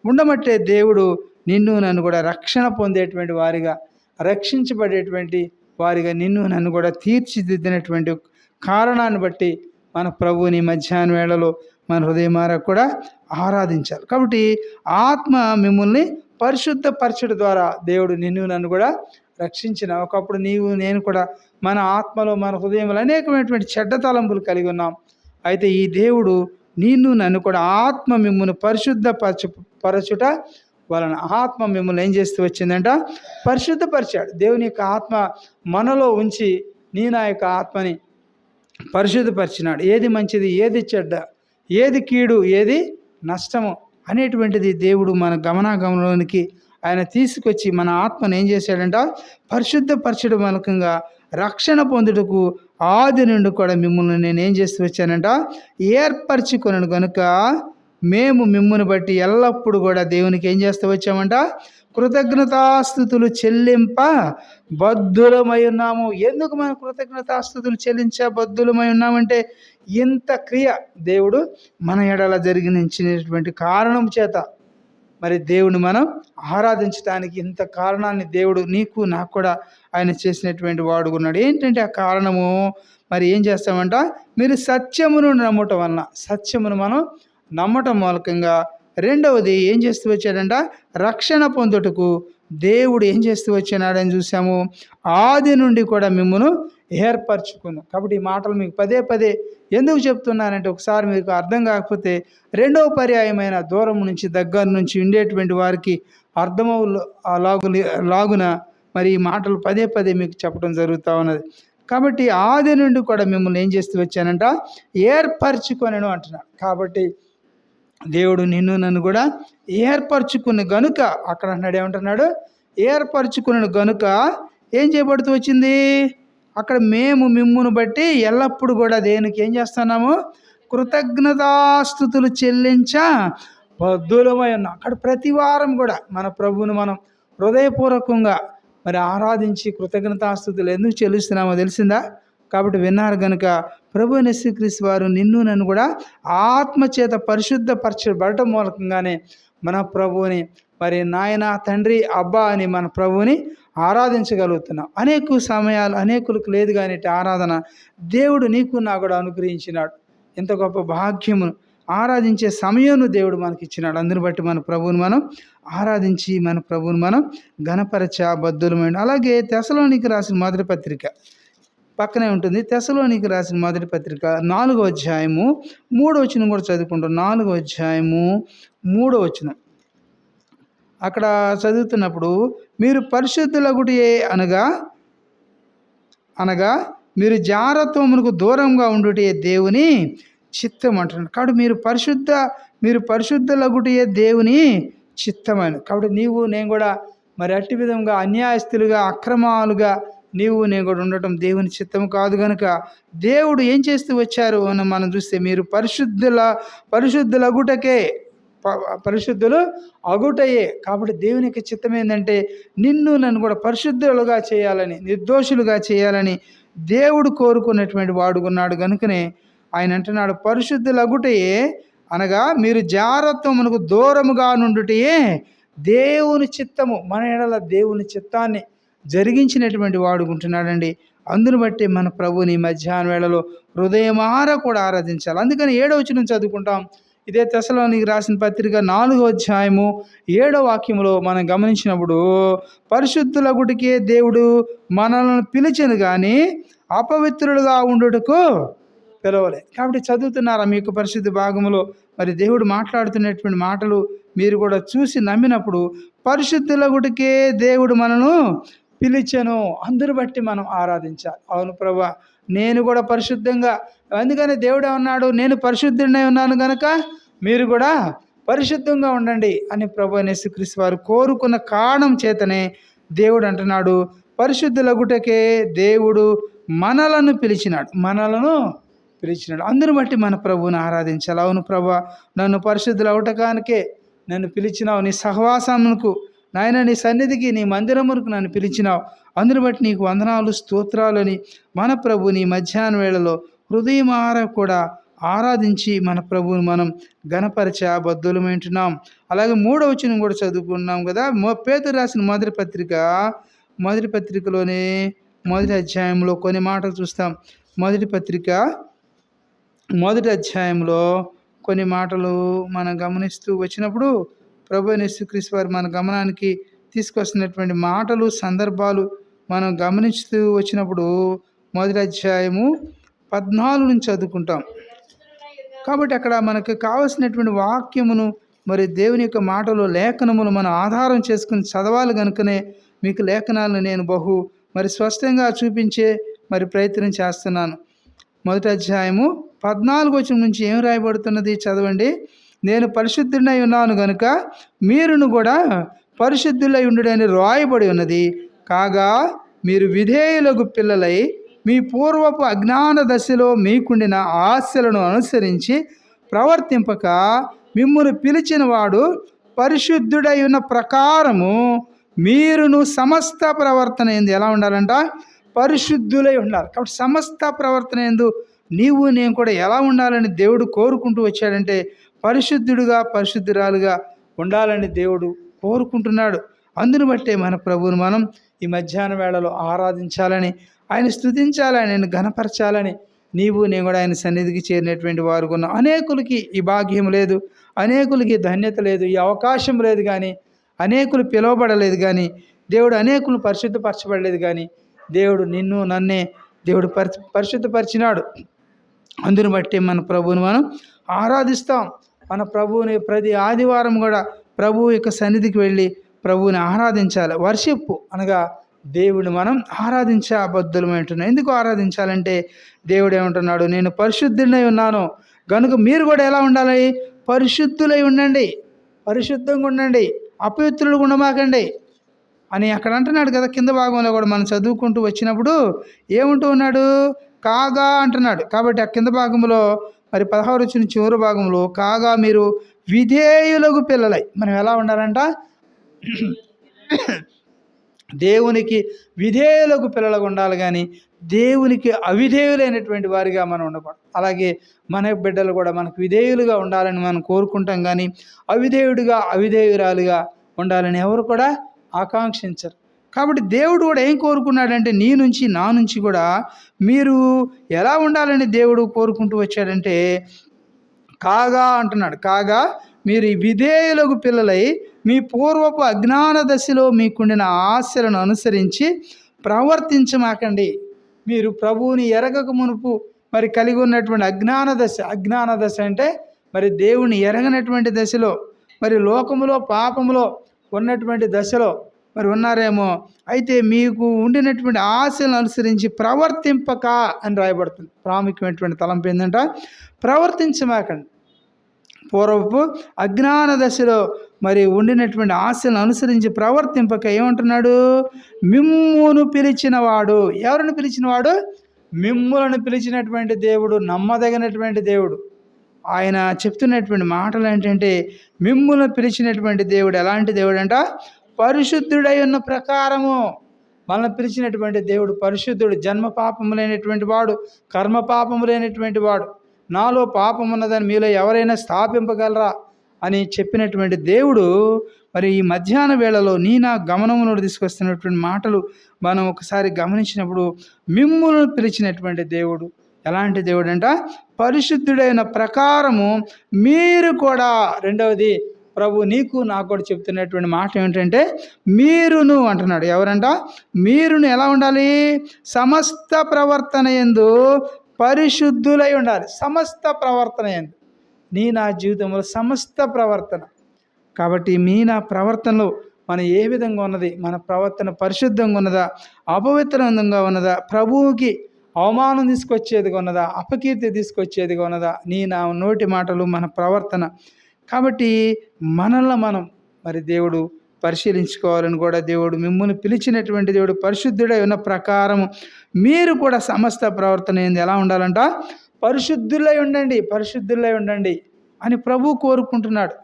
ఉండమట్టే దేవుడు నిన్ను నన్ను కూడా రక్షణ పొందేటువంటి వారిగా, రక్షించబడేటువంటి వారిగా నిన్ను నన్ను కూడా తీర్చిదిద్దినటువంటి కారణాన్ని బట్టి మన ప్రభువుని మధ్యాహ్న వేళలో మన హృదయమారా కూడా ఆరాధించాలి. కాబట్టి ఆత్మ మిమ్మల్ని పరిశుద్ధపరచడం ద్వారా దేవుడు నిన్ను నన్ను కూడా రక్షించిన. ఒకప్పుడు నేను కూడా మన ఆత్మలో మన హృదయంలో అనేకమైనటువంటి చెడ్డ తలంపులు కలిగి ఉన్నాం. అయితే ఈ దేవుడు నిన్ను నన్ను కూడా ఆత్మ మిమ్మల్ని పరచుట వలన, ఆత్మ మిమ్మల్ని ఏం చేస్తూ వచ్చిందంట? పరిశుద్ధపరిచాడు. దేవుని యొక్క ఆత్మ మనలో ఉంచి నా యొక్క ఆత్మని పరిశుద్ధపరిచినాడు. ఏది మంచిది, ఏది చెడ్డ, ఏది కీడు, ఏది నష్టము అనేటువంటిది దేవుడు మన గమనాగమనంలోనికి ఆయన తీసుకొచ్చి మన ఆత్మను ఏం చేశాడంట? పరిశుద్ధపరచడం మూలకంగా రక్షణ పొందుటకు ఆది నుండి కూడా మిమ్మల్ని నేను ఏం చేస్తూ వచ్చానంట? ఏర్పరచుకొనను కనుక మేము మిమ్మల్ని బట్టి ఎల్లప్పుడూ కూడా దేవునికి ఏం చేస్తూ వచ్చామంట? కృతజ్ఞతాస్తుతులు చెల్లింప బద్ధులమై ఉన్నాము. ఎందుకు మనం కృతజ్ఞతాస్తుతులు బద్ధులమై ఉన్నామంటే, ఇంత క్రియ దేవుడు మన ఎడల జరిగించినటువంటి కారణం చేత మరి దేవుని మనం ఆరాధించడానికి ఇంత కారణాన్ని దేవుడు నీకు నాకు కూడా ఆయన చేసినటువంటి వాడుకున్నాడు. ఏంటంటే ఆ కారణము, మరి ఏం చేస్తామంట? మీరు సత్యమును నమ్మటం వలన, సత్యమును మనం నమ్మటం మూలకంగా, రెండవది ఏం చేస్తూ వచ్చాడంట? రక్షణ పొందుటకు దేవుడు ఏం చేస్తూ వచ్చాడని చూసాము. ఆది నుండి కూడా మిమ్మల్ని ఏర్పరచుకున్నాం. కాబట్టి ఈ మాటలు మీకు పదే పదే ఎందుకు చెప్తున్నానంటే, ఒకసారి మీకు అర్థం కాకపోతే రెండవ పర్యాయమైన దూరం నుంచి దగ్గర నుంచి ఉండేటువంటి వారికి అర్థమవు లాగున మరి ఈ మాటలు పదే పదే మీకు చెప్పడం జరుగుతూ ఉన్నది. కాబట్టి ఆది నుండి కూడా మిమ్మల్ని ఏం చేస్తూ వచ్చానంట, ఏర్పరచుకొనెను అంటున్నాడు. కాబట్టి దేవుడు నిన్ను నన్ను కూడా ఏర్పరచుకున్న గనుక, అక్కడ అంటున్నాడు, ఏమంటున్నాడు, ఏర్పరచుకున్న గనుక ఏం చేయబడుతూ వచ్చింది, అక్కడ మేము మిమ్మును బట్టి ఎల్లప్పుడూ కూడా దేనికి ఏం చేస్తున్నాము, కృతజ్ఞతాస్తుతులు చెల్లించ బద్ధులమై ఉన్నాం. అక్కడ ప్రతి వారం కూడా మన ప్రభువును మనం హృదయపూర్వకంగా మరి ఆరాధించి కృతజ్ఞతాస్తుతులు ఎందుకు చెల్లిస్తున్నామో తెలిసిందా? కాబట్టి విన్నారు కనుక ప్రభు యేసుక్రీస్తు వారు నిన్ను నన్ను కూడా ఆత్మచేత పరిశుద్ధపరచబడటం మూలకంగానే మన ప్రభువుని మరి నాయన, తండ్రి, అబ్బా అని మన ప్రభువుని ఆరాధించగలుగుతున్నాం. అనేక సమయాలు అనేకులకు లేదు కానీ ఆరాధన దేవుడు నీకు నా కూడా అనుగ్రహించినాడు. ఎంత గొప్ప భాగ్యమును, ఆరాధించే సమయంను దేవుడు మనకి ఇచ్చినాడు. అందుని బట్టి మన ప్రభువుని మనం ఆరాధించి మన ప్రభువుని మనం ఘనపరచ బద్ధులమైన. అలాగే తెసలోనికి రాసిన మొదటి పత్రిక పక్కనే ఉంటుంది. తెసలోనికి రాసిన మొదటి పత్రిక 4వ అధ్యాయము 3వ వచనం కూడా చదువుకుంటాం. 4వ అధ్యాయము 3వ వచనం అక్కడ చదువుతున్నప్పుడు, మీరు పరిశుద్ధులగుటే అనగా మీరు జారత్వమునకు దూరంగా ఉండుటే దేవుని చిత్తం అంటున్నాడు. కాబట్టి మీరు పరిశుద్ధులగుటే దేవుని చిత్తమైన. కాబట్టి నీవు నేను కూడా మరి అట్టి విధంగా అన్యాయస్తులుగా అక్రమాలుగా నేను కూడా ఉండటం దేవుని చిత్తం కాదు. కనుక దేవుడు ఏం చేస్తూ వచ్చారు అని మనం చూస్తే, మీరు పరిశుద్ధులు అగుటయే. కాబట్టి దేవుని యొక్క చిత్తం ఏంటంటే నిన్ను నన్ను కూడా పరిశుద్ధులుగా చేయాలని, నిర్దోషులుగా చేయాలని దేవుడు కోరుకున్నటువంటి వాడుకున్నాడు. కనుకనే ఆయన అంటున్నాడు, పరిశుద్ధులగుటయే అనగా మీరు జారత్వమునకు దూరముగా నుండుటయే దేవుని చిత్తము. మన ఎడల దేవుని చిత్తాన్ని జరిగించినటువంటి వాడుకుంటున్నాడండి. అందును బట్టి మన ప్రభుని మధ్యాహ్న వేళలో హృదయమార కూడా ఆరాధించాలి. అందుకని 7వ వచనం చదువుకుంటాం. ఇదే తెసలోనికి రాసిన పత్రిక 4వ అధ్యాయము 7వ వాక్యంలో మనం గమనించినప్పుడు, పరిశుద్ధులగుటికే దేవుడు మనల్ని పిలిచెను కానీ అపవిత్రులుగా ఉండుటకు పిలవలే. కాబట్టి చదువుతున్నారా మీకు పరిశుద్ధ భాగములో మరి దేవుడు మాట్లాడుతున్నటువంటి మాటలు మీరు కూడా చూసి నమ్మినప్పుడు, పరిశుద్ధులగుటికే దేవుడు మనను పిలిచెను. అందరు బట్టి మనం ఆరాధించాలి. అవును ప్రభువా, నేను కూడా పరిశుద్ధంగా, అందుకని దేవుడు ఏమన్నాడు, నేను పరిశుద్ధుడినై ఉన్నాను కనుక మీరు కూడా పరిశుద్ధంగా ఉండండి అని ప్రభు యేసుక్రీస్తు వారు కోరుకున్న కారణం చేతనే దేవుడు అంటున్నాడు, పరిశుద్ధులగుటకే దేవుడు మనలను పిలిచినాడు. అందుని బట్టి మన ప్రభువుని ఆరాధించాలి. అవును ప్రభువా, నన్ను పరిశుద్ధులు అవటకానికే నన్ను పిలిచినావు, నీ సహవాసమునకు నాయన, నీ సన్నిధికి, నీ మందిరమునకు నన్ను పిలిచినావు. అందుని బట్టి నీకు వందనాలు, స్తోత్రాలని మన ప్రభుని మధ్యాహ్న వేళలో హృదయమార కూడా ఆరాధించి మన ప్రభువుని మనం ఘనపరచ బద్ధులమైంటున్నాం. అలాగే 3వ వచనం కూడా చదువుకున్నాం కదా. పేతురు రాసిన మొదటి పత్రికలోనే మొదటి అధ్యాయంలో కొన్ని మాటలు చూస్తాం. మొదటి అధ్యాయంలో కొన్ని మాటలు మనం గమనిస్తూ వచ్చినప్పుడు, ప్రభు యేసుక్రీస్తు వారు మన గమనానికి తీసుకొస్తున్నటువంటి మాటలు, సందర్భాలు మనం గమనిస్తూ వచ్చినప్పుడు మొదటి అధ్యాయము 14 నుంచి చదువుకుంటాం. కాబట్టి అక్కడ మనకు కావలసినటువంటి వాక్యమును మరి దేవుని యొక్క మాటలు, లేఖనములు మనం ఆధారం చేసుకుని చదవాలి. కనుకనే మీకు లేఖనాలను నేను మరి స్పష్టంగా చూపించే మరి ప్రయత్నం చేస్తున్నాను. మొదటి అధ్యాయము 14వ వచనం నుంచి ఏం రాయబడుతున్నది చదవండి. నేను పరిశుద్ధుడై ఉన్నాను గనుక మీరును కూడా పరిశుద్ధులై ఉండుడని రాయబడి ఉన్నది. కాగా మీరు విధేయులకు పిల్లలై మీ పూర్వపు అజ్ఞాన దశలో మీకుండిన ఆశలను అనుసరించి ప్రవర్తింపక, మిమ్మును పిలిచిన వాడు పరిశుద్ధుడై ఉన్న ప్రకారము మీరును సమస్త ప్రవర్తన ఎందు ఎలా ఉండాలంట, పరిశుద్ధులై ఉండాలి. కాబట్టి సమస్త ప్రవర్తన ఎందు నేను కూడా ఎలా ఉండాలని దేవుడు కోరుకుంటూ వచ్చాడంటే, పరిశుద్ధురాలుగా ఉండాలని దేవుడు కోరుకుంటున్నాడు. అందుని బట్టే మన ప్రభువును మనం ఈ మధ్యాహ్న వేళలో ఆరాధించాలని, ఆయన స్తుతించాలని, ఆయన ఘనపరచాలని నేను కూడా ఆయన సన్నిధికి చేరినటువంటి వారు ఉన్నాం. అనేకులకి ఈ భాగ్యం లేదు, అనేకులకి ధన్యత లేదు, ఈ అవకాశం లేదు. కానీ అనేకులు పిలువబడలేదు, కానీ దేవుడు అనేకులు పరిశుద్ధపరచబడలేదు. కానీ దేవుడు నిన్ను నన్నే దేవుడు పరిశుద్ధపరిచినాడు. అందుని బట్టి మన ప్రభువుని మనం ఆరాధిస్తాం. మన ప్రభువుని ప్రతి ఆదివారం కూడా ప్రభువు యొక్క సన్నిధికి వెళ్ళి ప్రభువుని ఆరాధించాలి. వర్షిప్ అనగా దేవుడిని మనం ఆరాధించే బద్ధులమంటున్నాం. ఎందుకు ఆరాధించాలంటే దేవుడు ఏమంటున్నాడు, నేను పరిశుద్ధుడై ఉన్నాను కనుక మీరు కూడా ఎలా ఉండాలి, పరిశుద్ధులై ఉండండి, పరిశుద్ధంగా ఉండండి, అపవిత్రులు ఉండమాకండి అని అక్కడ అంటున్నాడు కదా. కింద భాగంలో కూడా మనం చదువుకుంటూ వచ్చినప్పుడు ఏముంటూ ఉన్నాడు, కాగా అంటున్నాడు. కాబట్టి ఆ కింద భాగంలో మరి 16 వచ్చిన చివరి భాగంలో కాగా మీరు విధేయులకు పిల్లలై, మనం ఎలా ఉండాలంట, దేవునికి విధేయులకు పిల్లలకు ఉండాలి కానీ దేవునికి అవిధేయులైనటువంటి వారిగా మనం ఉండకూడదు. అలాగే మన బిడ్డలు కూడా మనకు విధేయులుగా ఉండాలని మనం కోరుకుంటాం కానీ అవిధేయురాలుగా ఉండాలని ఎవరు కూడా ఆకాంక్షించరు. కాబట్టి దేవుడు కూడా ఏం కోరుకున్నాడంటే నీ నుంచి నా నుంచి కూడా మీరు ఎలా ఉండాలని దేవుడు కోరుకుంటూ వచ్చాడంటే కాగా అంటున్నాడు. కాగా మీరు విధేయులకు పిల్లలై మీ పూర్వపు అజ్ఞాన దశలో మీకుండిన ఆశలను అనుసరించి ప్రవర్తించమాకండి. మీరు ప్రభువుని ఎరగక మునుపు మరి కలిగి ఉన్నటువంటి అజ్ఞాన దశ అంటే మరి దేవుని ఎరగనటువంటి దశలో, మరి లోకములో పాపములో ఉన్నటువంటి దశలో మరి ఉన్నారేమో. అయితే మీకు ఉండినటువంటి ఆశలను అనుసరించి ప్రవర్తింపక అని రాయబడుతుంది. ప్రాముఖ్యమైనటువంటి తలంపు ఏంటంట, ప్రవర్తించమాకండి. పూర్వపు అజ్ఞాన దశలో మరి ఉండినటువంటి ఆశలను అనుసరించి ప్రవర్తింపక ఏమంటున్నాడు, మిమ్మును పిలిచినవాడు. ఎవరిని పిలిచినవాడు, మిమ్ములను పిలిచినటువంటి దేవుడు, నమ్మదగినటువంటి దేవుడు. ఆయన చెప్తున్నటువంటి మాటలు ఏంటంటే మిమ్ములను పిలిచినటువంటి దేవుడు ఎలాంటి దేవుడు అంట, పరిశుద్ధుడై ఉన్న ప్రకారము. మనల్ని పిలిచినటువంటి దేవుడు పరిశుద్ధుడు, జన్మ పాపము లేనటువంటి వాడు, కర్మ పాపము లేనటువంటి వాడు. నాలో పాపం ఉన్నదని మీలో ఎవరైనా స్థాపింపగలరా అని చెప్పినటువంటి దేవుడు మరి ఈ మధ్యాహ్న వేళలో నా గమనంలో తీసుకొస్తున్నటువంటి మాటలు మనం ఒకసారి గమనించినప్పుడు మిమ్ములను పిలిచినటువంటి దేవుడు ఎలాంటి దేవుడు అంట, పరిశుద్ధుడైన ప్రకారము మీరు కూడా. రెండవది ప్రభు నీకు నాకు కూడా చెప్తున్నటువంటి మాట ఏమిటంటే మీరును అంటున్నాడు. ఎవరంట, మీరును ఎలా ఉండాలి, సమస్త ప్రవర్తన యందు పరిశుద్ధులై ఉండాలి. సమస్త ప్రవర్తన యందు, నా జీవితంలో సమస్త ప్రవర్తన. కాబట్టి నా ప్రవర్తనలో మనం ఏ విధంగా ఉన్నది, మన ప్రవర్తన పరిశుద్ధంగా ఉన్నదా, అపవిత్రంగా ఉన్నదా, ప్రభువుకి అవమానం తీసుకొచ్చేదిగా ఉన్నదా, అపకీర్తి తీసుకొచ్చేదిగా ఉన్నదా, నా నోటి మాటలు, మన ప్రవర్తన. కాబట్టి మనల్ని మనం మరి దేవుడు పరిశీలించుకోవాలని కూడా దేవుడు మిమ్మల్ని పిలిచినటువంటి దేవుడు పరిశుద్ధుడై ఉన్న ప్రకారము మీరు కూడా సమస్త ప్రవర్తన ఏంది ఎలా ఉండాలంట, పరిశుద్ధులై ఉండండి అని ప్రభు కోరుకుంటున్నాడు.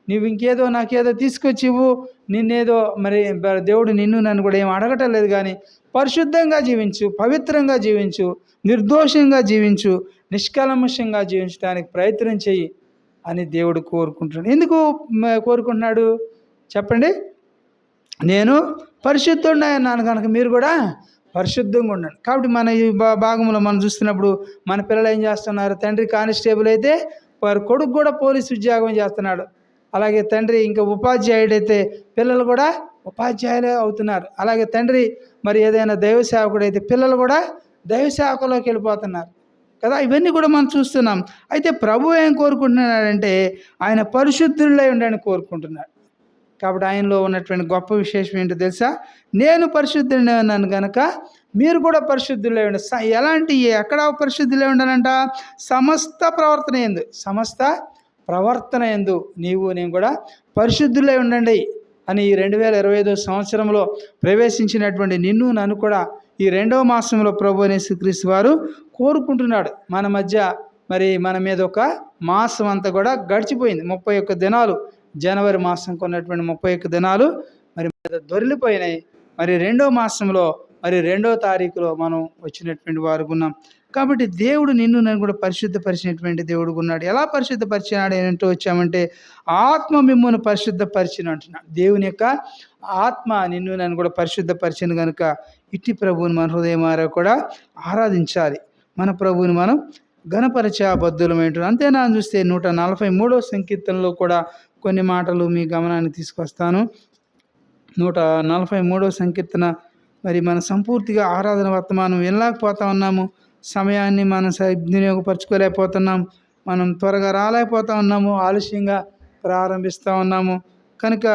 నువ్వు ఇంకేదో నాకేదో తీసుకొచ్చి ఇవ్వు, నిన్నేదో మరి దేవుడు నన్ను కూడా ఏం అడగటం లేదు, కానీ పరిశుద్ధంగా జీవించు, పవిత్రంగా జీవించు, నిర్దోషంగా జీవించు, నిష్కల్మషంగా జీవించడానికి ప్రయత్నం చెయ్యి అని దేవుడు కోరుకుంటున్నాడు. ఎందుకు కోరుకుంటున్నాడు చెప్పండి, నేను పరిశుద్ధుడిని అన్నాను కనుక మీరు కూడా పరిశుద్ధంగా ఉండండి. కాబట్టి మన ఈ భాగంలో మనం చూస్తున్నప్పుడు మన పిల్లలు ఏం చేస్తున్నారు, తండ్రి కానిస్టేబుల్ అయితే వారి కొడుకు కూడా పోలీసు ఉద్యోగం చేస్తున్నాడు. అలాగే తండ్రి ఇంకా ఉపాధ్యాయుడైతే పిల్లలు కూడా ఉపాధ్యాయులే అవుతున్నారు. అలాగే తండ్రి మరి ఏదైనా దైవ సేవకుడు అయితే పిల్లలు కూడా దైవ సేవకులోకి వెళ్ళిపోతున్నారు కదా. ఇవన్నీ కూడా మనం చూస్తున్నాం. అయితే ప్రభు ఏం కోరుకుంటున్నాడంటే ఆయన పరిశుద్ధులై ఉండని కోరుకుంటున్నాడు. కాబట్టి ఆయనలో ఉన్నటువంటి గొప్ప విశేషం ఏంటో తెలుసా, నేను పరిశుద్ధులై ఉన్నాను కనుక మీరు కూడా పరిశుద్ధులై ఉండాలి. ఎక్కడ పరిశుద్ధులై ఉండాలంట, సమస్త ప్రవర్తన యందు నేను కూడా పరిశుద్ధులై ఉండండి అని ఈ 2025 సంవత్సరంలో ప్రవేశించినటువంటి నిన్ను నన్ను కూడా ఈ 2వ మాసంలో ప్రభు యేసుక్రీస్తు వారు కోరుకుంటున్నాడు. మన మధ్య మరి మన మీద ఒక మాసం అంతా కూడా గడిచిపోయింది. 31 దినాలు, జనవరి మాసం కొన్నటువంటి 31 దినాలు మరి మీద దొరికిపోయినాయి. మరి 2వ మాసంలో మరి 2వ తారీఖులో మనం వచ్చినటువంటి వారు ఉన్నాం. కాబట్టి దేవుడు నన్ను కూడా పరిశుద్ధపరిచినటువంటి దేవుడు ఉన్నాడు. ఎలా పరిశుద్ధపరిచినాడు ఏంటో వచ్చామంటే ఆత్మ మిమ్మల్ని పరిశుద్ధపరిచిన అంటున్నాడు. దేవుని యొక్క ఆత్మ నన్ను కూడా పరిశుద్ధపరిచింది కనుక ఇట్టి ప్రభువుని మన హృదయమారా కూడా ఆరాధించాలి. మన ప్రభువుని మనం ఘనపరిచే బద్ధులమేంటారు. అంతేనా చూస్తే 143వ సంకీర్తనలో కూడా కొన్ని మాటలు మీ గమనాన్ని తీసుకొస్తాను. 143వ సంకీర్తన మరి మనం సంపూర్తిగా ఆరాధన వర్తమానం వినలేకపోతా ఉన్నాము. సమయాన్ని మనం సద్వినియోగపరచుకోలేకపోతున్నాం. మనం త్వరగా రాలేకపోతా ఉన్నాము. ఆలస్యంగా ప్రారంభిస్తూ ఉన్నాము. కనుక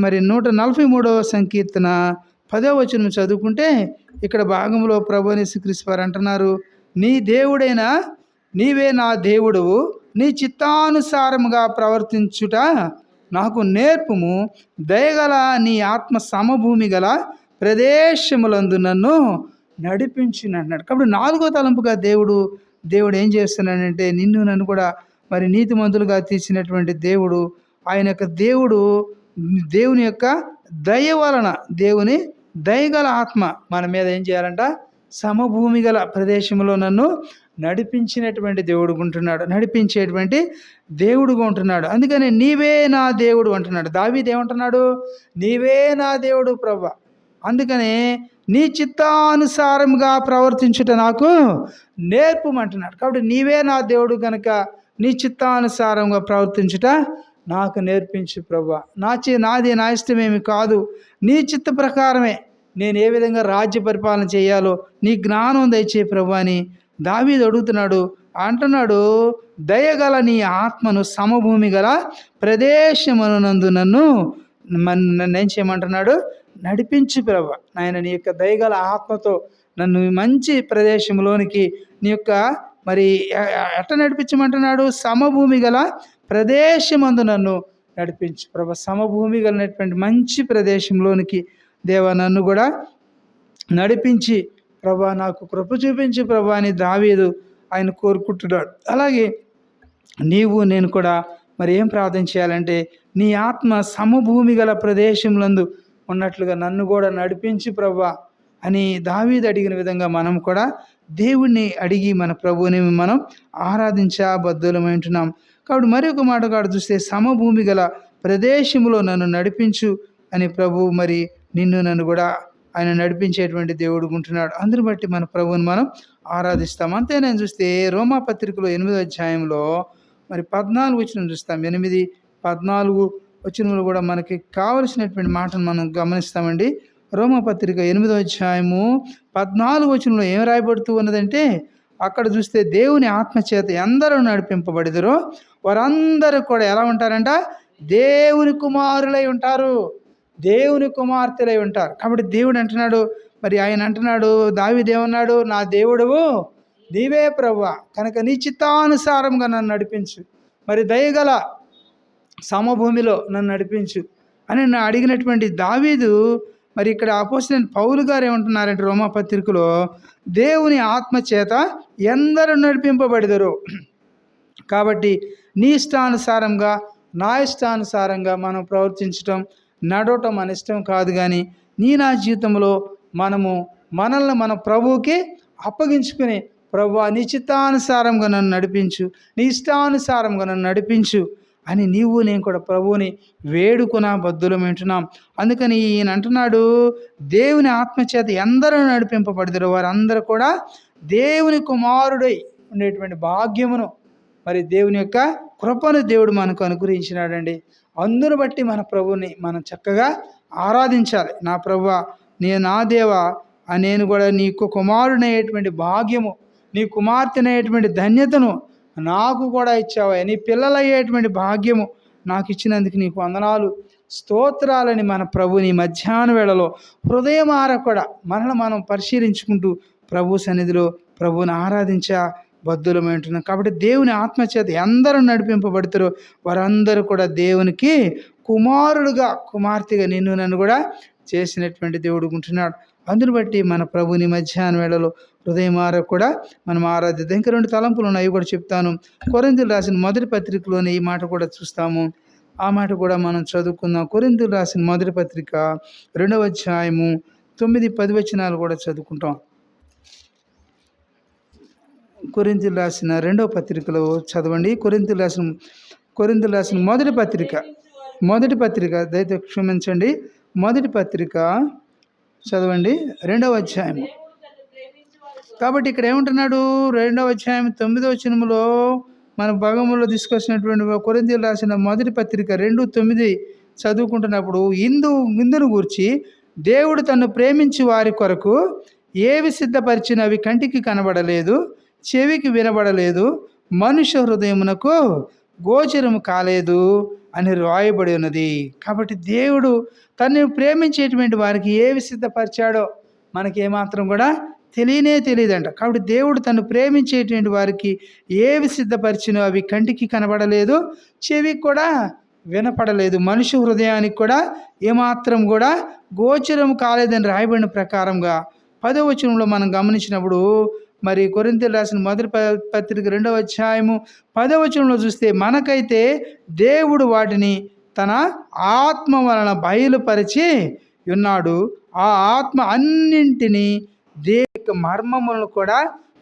మరి 143వ సంకీర్తన 10వ వచనం చదువుకుంటే ఇక్కడ భాగంలో ప్రభువైన యేసుక్రీస్తు వారు అంటున్నారు, నీ దేవుడైన నీవే నా దేవుడవు, నీ చిత్తానుసారముగా ప్రవర్తించుట నాకు నేర్పుము, దయగల నీ ఆత్మ సమభూమి గల ప్రదేశములందు నన్ను నడిపించును అన్నాడు. కాబట్టి 4వ తలంపుగా దేవుడు ఏం చేస్తున్నాడంటే నిన్ను నన్ను కూడా మరి నీతిమంతులుగా తీర్చినటువంటి దేవుడు, ఆయన యొక్క దేవుని యొక్క దయ వలన, దేవుని దయగల ఆత్మ మన మీద ఏం చేయాలంట, సమభూమి గల ప్రదేశంలో నన్ను నడిపించినటువంటి దేవుడుగా ఉంటున్నాడు, నడిపించేటువంటి దేవుడుగా ఉంటున్నాడు. అందుకని నీవే నా దేవుడు అంటున్నాడు. దావీదు ఏమంటున్నాడు, నీవే నా దేవుడు ప్రభువా, అందుకనే నీ చిత్తానుసారంగా ప్రవర్తించుట నాకు నేర్పమంటున్నాడు. కాబట్టి నీవే నా దేవుడు కనుక నీ చిత్తానుసారంగా ప్రవర్తించుట నాకు నేర్పించు ప్రభువా. నాది నా ఇష్టమేమి కాదు, నీ చిత్త ప్రకారమే నేను ఏ విధంగా రాజ్య పరిపాలన చేయాలో నీ జ్ఞానం దయచేయి ప్రభువా అని దావీదు అడుగుతున్నాడు. అంటున్నాడు, దయగల నీ ఆత్మను సమభూమి గల ప్రదేశమునందు నన్ను ఏం చేయమంటున్నాడు, నడిపించు ప్రభువా. నాయన నీ యొక్క దయగల ఆత్మతో నన్ను మంచి ప్రదేశంలోనికి నీ యొక్క మరి ఎట్ట నడిపించమంటున్నాడు, సమభూమి గల ప్రదేశమందు నన్ను నడిపించు ప్రభా. సమభూమి కలిగినటువంటి మంచి ప్రదేశంలోనికి దేవా నన్ను కూడా నడిపించి ప్రభా నాకు కృప చూపించి ప్రభా అని దావీదు ఆయన కోరుకుంటున్నాడు. అలాగే నీవు నేను కూడా మరి ఏం ప్రార్థన చేయాలంటే, నీ ఆత్మ సమభూమి గల ప్రదేశంలందు ఉన్నట్లుగా నన్ను కూడా నడిపించి ప్రభా అని దావీదు అడిగిన విధంగా మనం కూడా దేవుణ్ణి అడిగి మన ప్రభువుని మనం ఆరాధించబద్ధులమైంటున్నాం. కాబట్టి మరి ఒక మాట కాడ చూస్తే సమభూమి గల ప్రదేశంలో నన్ను నడిపించు అని ప్రభు మరి నిన్ను నన్ను కూడా ఆయన నడిపించేటువంటి దేవుడు ఉంటున్నాడు. అందుని బట్టి మన ప్రభువుని మనం ఆరాధిస్తాం. అంతే నేను చూస్తే రోమాపత్రికలో 8వ అధ్యాయంలో మరి 14 వచనం చూస్తాం. 8, 14 వచనంలో కూడా మనకి కావలసినటువంటి మాటను మనం గమనిస్తామండి. రోమాపత్రిక 8వ అధ్యాయము 14 వచనంలో ఏం రాయబడుతూ ఉన్నదంటే, అక్కడ చూస్తే దేవుని ఆత్మచేత ఎందరూ నడిపింపబడిదరో వారందరూ కూడా ఎలా ఉంటారంట, దేవుని కుమారులై ఉంటారు, దేవుని కుమార్తెలై ఉంటారు. కాబట్టి దేవుడు అంటున్నాడు, మరి ఆయన అంటున్నాడు, దావీదు ఏమన్నాడు, నా దేవుడవు నీవే ప్రభువా కనుక నీ చిత్తానుసారంగా నన్ను నడిపించు, మరి దయగల సమభూమిలో నన్ను నడిపించు అని నన్ను అడిగినటువంటి దావీదు మరి ఇక్కడ అపోస్తలుడైన పౌలు గారు ఏమంటున్నారంటే రోమాపత్రికలో, దేవుని ఆత్మ చేత ఎందరూ నడిపింపబడిదరు. కాబట్టి నీ ఇష్టానుసారంగా నా ఇష్టానుసారంగా మనం ప్రవర్తించటం నడవటం మన ఇష్టం కాదు, కానీ నా జీవితంలో మనల్ని మన ప్రభువుకి అప్పగించుకుని, ప్రభువా నీ చిత్తానుసారంగా నన్ను నడిపించు, నీ ఇష్టానుసారంగా నన్ను నడిపించు అని నీవు నేను కూడా ప్రభువుని వేడుకున్న బద్దులం వింటున్నాం. అందుకని ఈయన అంటున్నాడు, దేవుని ఆత్మచేత ఎందరూ నడిపింపబడిదరో వారందరూ కూడా దేవుని కుమారుడై ఉండేటువంటి భాగ్యమును, మరి దేవుని యొక్క కృపను దేవుడు మనకు అనుగ్రహించినాడండి. అందును బట్టి మన ప్రభువుని మనం చక్కగా ఆరాధించాలి. నా ప్రభువా, నా దేవా, నేను కూడా నీకు కుమారుడనేటువంటి భాగ్యము, నీ కుమార్తెనేటువంటి ధన్యతను నాకు కూడా ఇచ్చావా, నీ పిల్లలయ్యేటువంటి భాగ్యము నాకు ఇచ్చినందుకు నీకు వందనాలు, స్తోత్రాలని మన ప్రభుని మధ్యాహ్న వేళలో హృదయమార కూడా మనం పరిశీలించుకుంటూ ప్రభు సన్నిధిలో ప్రభువుని ఆరాధించబద్ధులమై ఉంటున్నాం. కాబట్టి దేవుని ఆత్మచేత ఎందరూ నడిపింపబడతారో వారందరూ కూడా దేవునికి కుమారుడుగా కుమార్తెగా నిన్ను నన్ను కూడా చేసినటువంటి దేవుడు ఉంటున్నాడు. అందుని బట్టి మన ప్రభుని మధ్యాహ్న వేళలో హృదయమార కూడా మనం ఆరాధిద్దాం. ఇంకా 2 తలంపులు ఉన్నాయి, కూడా చెప్తాను. కొరింథీయులకు రాసిన మొదటి పత్రికలోనే ఈ మాట కూడా చూస్తాము, ఆ మాట కూడా మనం చదువుకుందాం. కొరింథీయులకు రాసిన మొదటి పత్రిక 2వ అధ్యాయము 9, 10 వచనాలు కూడా చదువుకుంటాం. కొరింథీయులకు రాసిన 2వ పత్రికలో చదవండి. కొరింథీయులకు రాసిన మొదటి పత్రిక దయతో క్షమించండి, మొదటి పత్రిక చదవండి, 2వ అధ్యాయము. కాబట్టి ఇక్కడ ఏమంటున్నాడు, 2వ అధ్యాయం 9వ వచనములో మన భాగంలో తీసుకొచ్చినటువంటి కొరింథీయులకు రాసిన మొదటి పత్రిక 2:9 చదువుకుంటున్నప్పుడు ఇందును గూర్చి దేవుడు తన్ను ప్రేమించి వారి కొరకు ఏవి సిద్ధపరిచినవి కంటికి కనబడలేదు, చెవికి వినబడలేదు, మనుష్య హృదయమునకు గోచరము కాలేదు అని రాయబడి ఉన్నది. కాబట్టి దేవుడు తను ప్రేమించేటువంటి వారికి ఏవి సిద్ధపరిచాడో మనకి ఏమాత్రం కూడా తెలియదంట. కాబట్టి దేవుడు తను ప్రేమించేటువంటి వారికి ఏవి సిద్ధపరిచినో అవి కంటికి కనబడలేదు, చెవికి కూడా వినపడలేదు, మనుష్య హృదయానికి కూడా ఏమాత్రం కూడా గోచరం కాలేదని రాయబడిన ప్రకారంగా 10వ వచనంలో మనం గమనించినప్పుడు, మరి కొరింథీయులకు రాసిన మొదటి పత్రిక 2వ అధ్యాయము 10వ వచనంలో చూస్తే, మనకైతే దేవుడు వాటిని తన ఆత్మ వలన బయలుపరిచి ఉన్నాడు, ఆ ఆత్మ అన్నింటినీ దేవుని యొక్క మర్మములను కూడా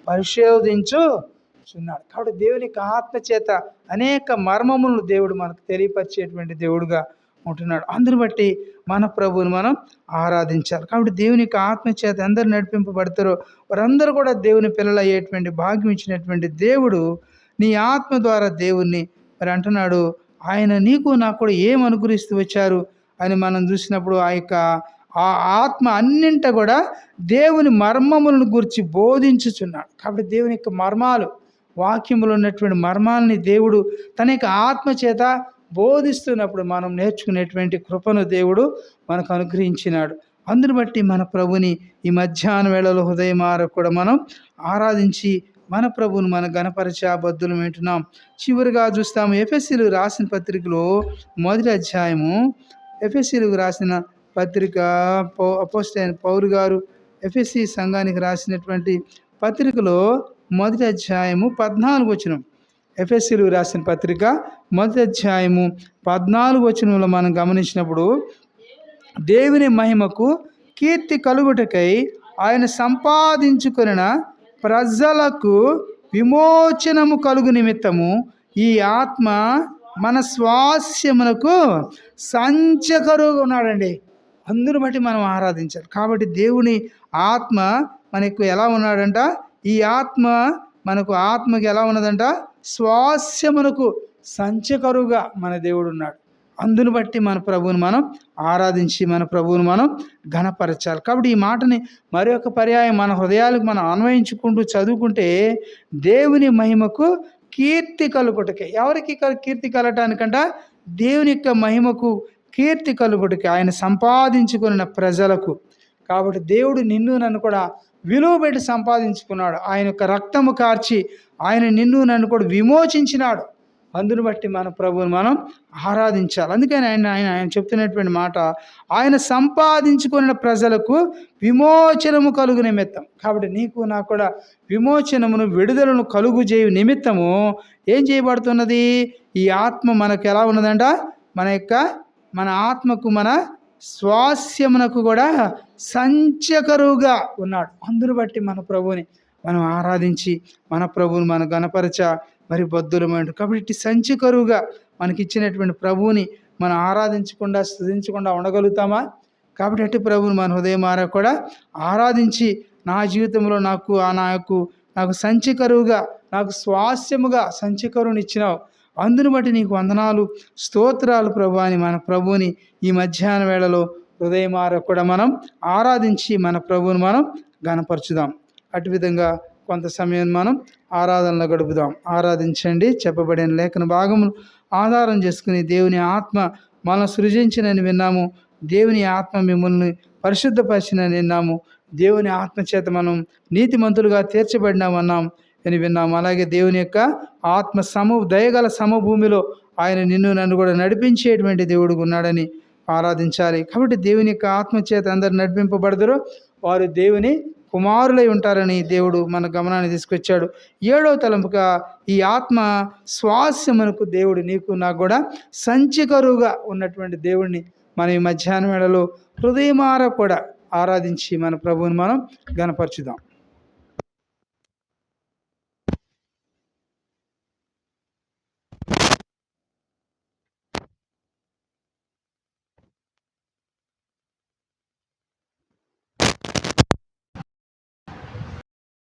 పరిశోధించుచున్నాడు. కాబట్టి దేవుని యొక్క ఆత్మ చేత అనేక మర్మములను దేవుడు మనకు తెలియపరిచేటువంటి దేవుడుగా ఉంటున్నాడు. అందుని బట్టి మన ప్రభువుని మనం ఆరాధించాలి. కాబట్టి దేవుని యొక్క ఆత్మ చేత అందరు నడిపింపబడతారో వారందరూ కూడా దేవుని పిల్లలు అయ్యేటువంటి భాగ్యం ఇచ్చినటువంటి దేవుడు నీ ఆత్మ ద్వారా దేవుణ్ణి మరి అంటున్నాడు. ఆయన నీకు నాకు కూడా ఏం అనుగ్రహిస్తూ వచ్చారు అని మనం చూసినప్పుడు ఆ ఆత్మ అన్నింట కూడా దేవుని మర్మములను గురించి బోధించుచున్నాడు. కాబట్టి దేవుని యొక్క మర్మాలు, వాక్యములు ఉన్నటువంటి మర్మాలని దేవుడు తన యొక్క ఆత్మ చేత బోధిస్తున్నప్పుడు మనం నేర్చుకునేటువంటి కృపను దేవుడు మనకు అనుగ్రహించినాడు. అందుని బట్టి మన ప్రభుని ఈ మధ్యాహ్న వేళలో హృదయమార కూడా మనం ఆరాధించి మన ప్రభువును మన గణపరిచే బద్దులు వింటున్నాం. చివరిగా చూస్తాము ఎఫెసీయులకు రాసిన పత్రికలో మొదటి అధ్యాయము, ఎఫెసీయులకు రాసిన పత్రిక అపోస్తలుడైన పౌలు గారు ఎఫెసీ సంఘానికి రాసినటువంటి పత్రికలో మొదటి అధ్యాయము 14వ వచనం, ఎఫెసీయులకు రాసిన పత్రిక మొదటి అధ్యాయము 14వ వచనంలో మనం గమనించినప్పుడు, దేవుని మహిమకు కీర్తి కలుగుటకై ఆయన సంపాదించుకొనిన ప్రజలకు విమోచనము కలుగు నిమిత్తము ఈ ఆత్మ మన స్వాస్యమునకు సంచకరుగా ఉన్నాడండి. అందును బట్టి మనం ఆరాధించాలి. కాబట్టి దేవుని ఆత్మ మనకు ఎలా ఉన్నాడంట, ఈ ఆత్మ మనకు ఆత్మకి ఎలా ఉన్నదంట, స్వాస్యమునకు సంచకరుగా మన దేవుడు ఉన్నాడు. అందును బట్టి మన ప్రభువుని మనం ఆరాధించి మన ప్రభువుని మనం ఘనపరచాలి. కాబట్టి ఈ మాటని మరొక పర్యాయం మన హృదయాలకు మనం అన్వయించుకుంటూ చదువుకుంటే, దేవుని మహిమకు కీర్తి కలుగుటకే, ఎవరికి కీర్తి కలగటానికంట, దేవుని యొక్క మహిమకు కీర్తి కలుగుటకే ఆయన సంపాదించుకున్న ప్రజలకు. కాబట్టి దేవుడు నిన్ను నన్ను కూడా విలువ పెట్టి సంపాదించుకున్నాడు. ఆయన యొక్క రక్తము కార్చి ఆయన నిన్ను నన్ను కూడా విమోచించినాడు. అందును బట్టి మన ప్రభువుని మనం ఆరాధించాలి. అందుకని ఆయన చెప్తున్నటువంటి మాట, ఆయన సంపాదించుకున్న ప్రజలకు విమోచనము కలుగు నిమిత్తం. కాబట్టి నీకు నాకు కూడా విమోచనమును, విడుదలను కలుగు చేయు నిమిత్తము ఏం చేయబడుతున్నది, ఈ ఆత్మ మనకు ఎలా ఉన్నదంట, మన ఆత్మకు మన స్వాస్యమునకు కూడా సంచకరువుగా ఉన్నాడు. అందును బట్టి మన ప్రభువుని మనం ఆరాధించి మన ప్రభువుని మన గణపరచ మరి బద్దులమైనటు. కాబట్టి సంచకరువుగా మనకిచ్చినటువంటి ప్రభువుని మనం ఆరాధించకుండా స్తుతించకుండా ఉండగలుగుతామా? కాబట్టి అట్టి ప్రభువుని మన హృదయమారా కూడా ఆరాధించి, నా జీవితంలో నాకు సంచకరువుగా, నాకు స్వాస్యముగా సంచకరువుని ఇచ్చినావు, అందును బట్టి నీకు వందనాలు, స్తోత్రాలు ప్రభు అని మన ప్రభువుని ఈ మధ్యాహ్న వేళలో హృదయమార కూడా మనం ఆరాధించి మన ప్రభువుని మనం గణపరచుదాం. అటు విధంగా కొంత సమయం మనం ఆరాధనలో గడుపుదాం. ఆరాధించండి. చెప్పబడిన లేఖన భాగములు ఆధారం చేసుకుని దేవుని ఆత్మ మనం సృజించినని విన్నాము, దేవుని ఆత్మ మిమ్మల్ని పరిశుద్ధపరిచినని విన్నాము, దేవుని ఆత్మ చేత మనం నీతిమంతులుగా తీర్చబడినామన్నాం అని విన్నాము. అలాగే దేవుని యొక్క ఆత్మ దయగల సమభూమిలో ఆయన నిన్ను నన్ను కూడా నడిపించేటువంటి దేవుడు ఉన్నాడని ఆరాధించాలి. కాబట్టి దేవుని యొక్క ఆత్మ చేత అందరు నడిపింపబడతారో వారు దేవుని కుమారులై ఉంటారని దేవుడు మన గమనాన్ని తీసుకొచ్చాడు. 7వ తలంపుగా ఈ ఆత్మ స్వాస్యమునకు దేవుడు నీకు నాకు కూడా సంచకరువుగా ఉన్నటువంటి దేవుడిని మనం ఈ మధ్యాహ్నం వేళలో హృదయమార కూడా ఆరాధించి మన ప్రభువుని మనం గణపరచుదాం.